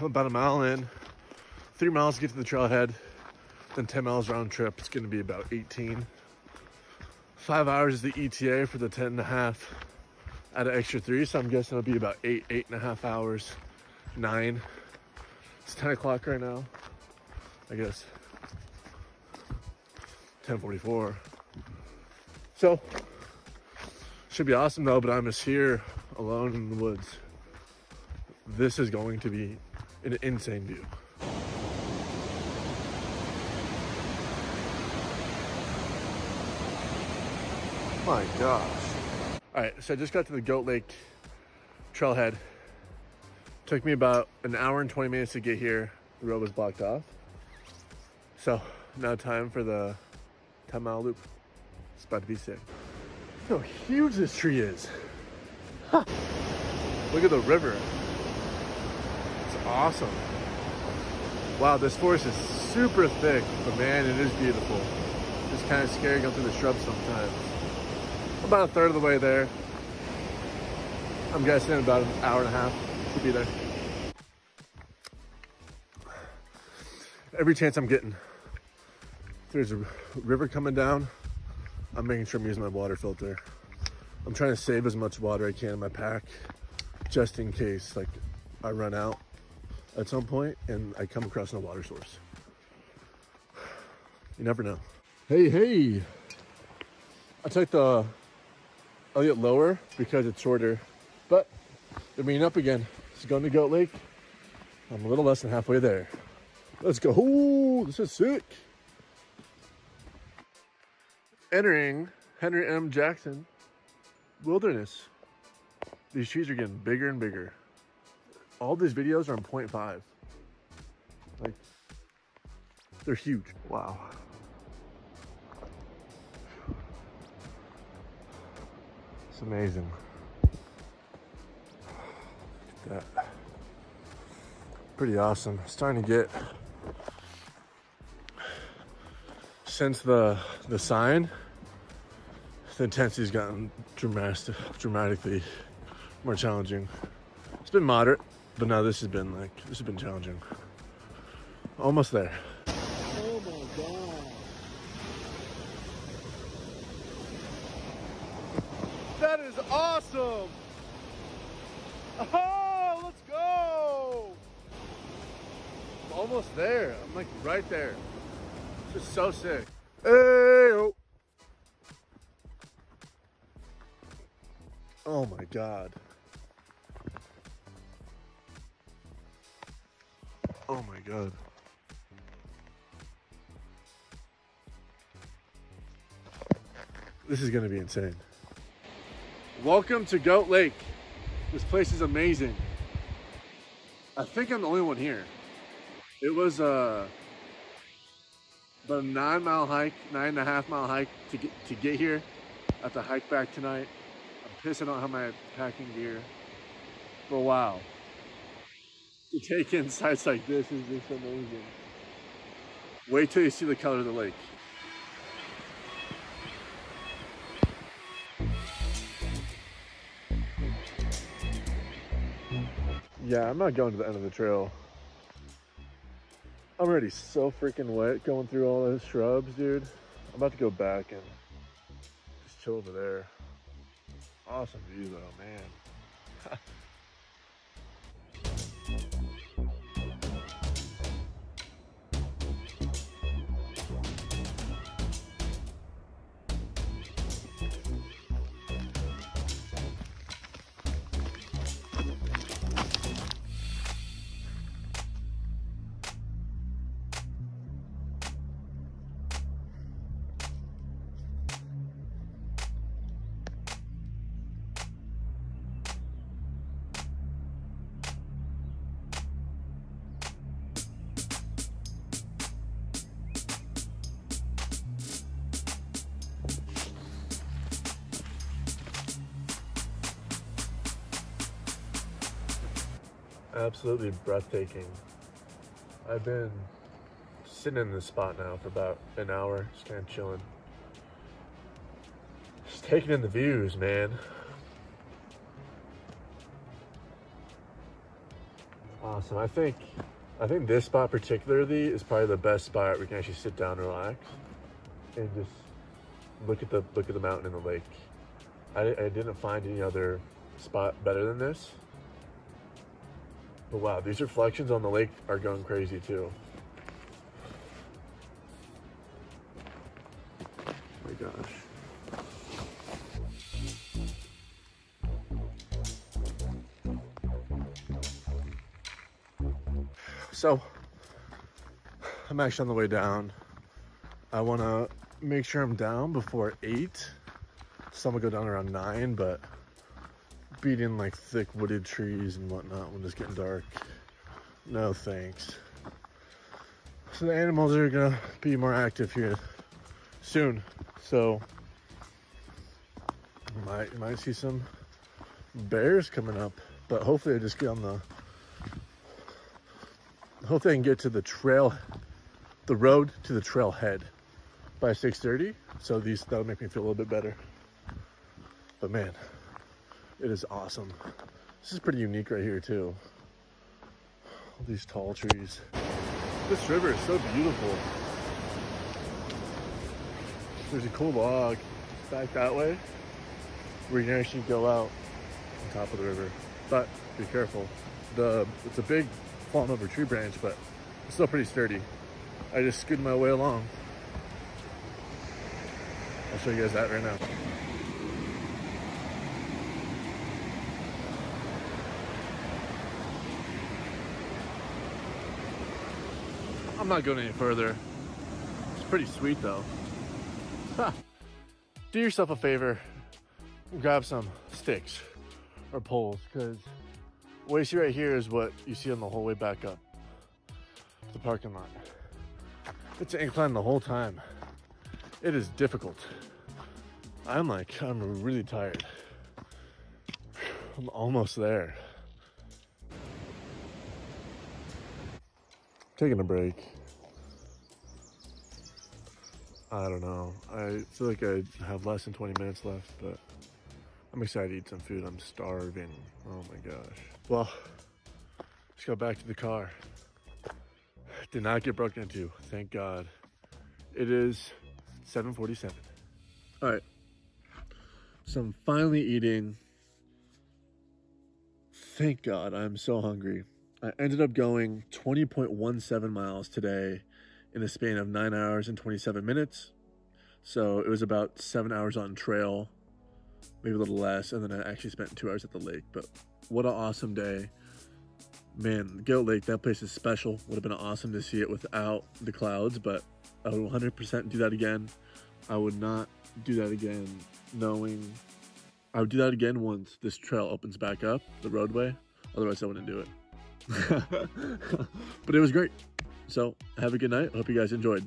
about a mile in, 3 miles to get to the trailhead, then 10 miles round trip. It's gonna be about 18. 5 hours is the ETA for the 10.5 at an extra 3, so I'm guessing it'll be about 8.5 hours, 9. It's 10 o'clock right now, I guess. 10:44. So, should be awesome though, but I'm just here alone in the woods. This is going to be an insane view. My gosh. All right, so I just got to the Goat Lake trailhead. Took me about an hour and 20 minutes to get here. The road was blocked off. So now time for the 10-mile loop. It's about to be sick. Look how huge this tree is. Huh. Look at the river. It's awesome. Wow, this forest is super thick, but man, it is beautiful. It's kind of scary going through the shrubs sometimes. About a third of the way there. I'm guessing in about an hour and a half to be there. Every chance I'm getting. There's a river coming down. I'm making sure I'm using my water filter. I'm trying to save as much water I can in my pack, just in case like I run out at some point and I come across no water source. You never know. Hey. I took the Elliott lower because it's shorter, but they're meeting up again. It's going to Goat Lake. I'm a little less than halfway there. Let's go. Ooh, this is sick. Entering Henry M. Jackson Wilderness. These trees are getting bigger and bigger. All these videos are on 0.5. Like, they're huge. Wow. It's amazing. Look at that. Pretty awesome. It's starting to get, since the sign, the intensity's gotten dramatically more challenging. It's been moderate, but now this has been challenging. Almost there. Oh my God. That is awesome. Oh, let's go. I'm almost there. I'm like right there. It's just so sick. Hey-oh. Oh my God. Oh my God. This is gonna be insane. Welcome to Goat Lake. This place is amazing. I think I'm the only one here. It was about a 9-mile hike, 9.5-mile hike to get here. I have to hike back tonight. I'm pissed I don't have my packing gear. But wow. To take in sights like this is just amazing. Wait till you see the color of the lake. Yeah, I'm not going to the end of the trail. I'm already so freaking wet going through all those shrubs, dude. I'm about to go back and just chill over there. Awesome view though, man. Absolutely breathtaking. I've been sitting in this spot now for about an hour, just kind of chilling. Just taking in the views, man. Awesome. I think this spot particularly is probably the best spot where we can actually sit down and relax and just look at the mountain and the lake. I didn't find any other spot better than this. But wow, these reflections on the lake are going crazy too. Oh my gosh. So I'm actually on the way down. I want to make sure I'm down before 8. So I'm gonna go down around 9, but beating like thick wooded trees and whatnot when it's getting dark, no thanks. So the animals are gonna be more active here soon. So you might see some bears coming up, but hopefully I just get on the, hopefully I can get to the road to the trailhead by 6:30. So that'll make me feel a little bit better. But man, it is awesome. This is pretty unique right here too. All these tall trees. This river is so beautiful. There's a cool log back that way where you can actually go out on top of the river. But be careful. It's a big fallen over tree branch, but it's still pretty sturdy. I just scooted my way along. I'll show you guys that right now. I'm not going any further. It's pretty sweet though. Huh. Do yourself a favor, grab some sticks or poles, because what you see right here is what you see on the whole way back up the parking lot. It's an incline the whole time. It is difficult. I'm really tired. I'm almost there. Taking a break. I don't know. I feel like I have less than 20 minutes left, but I'm excited to eat some food. I'm starving. Oh my gosh. Well, just got back to the car. Did not get broken into, thank God. It is 7:47. All right. So I'm finally eating. Thank God, I'm so hungry. I ended up going 20.17 miles today in a span of 9 hours and 27 minutes. So it was about 7 hours on trail, maybe a little less. And then I actually spent 2 hours at the lake, but what an awesome day. Man, Goat Lake, that place is special. Would have been awesome to see it without the clouds, but I would 100% do that again. I would not do that again knowing, I would do that again once this trail opens back up, the roadway. Otherwise I wouldn't do it. But it was great. So have a good night. Hope you guys enjoyed.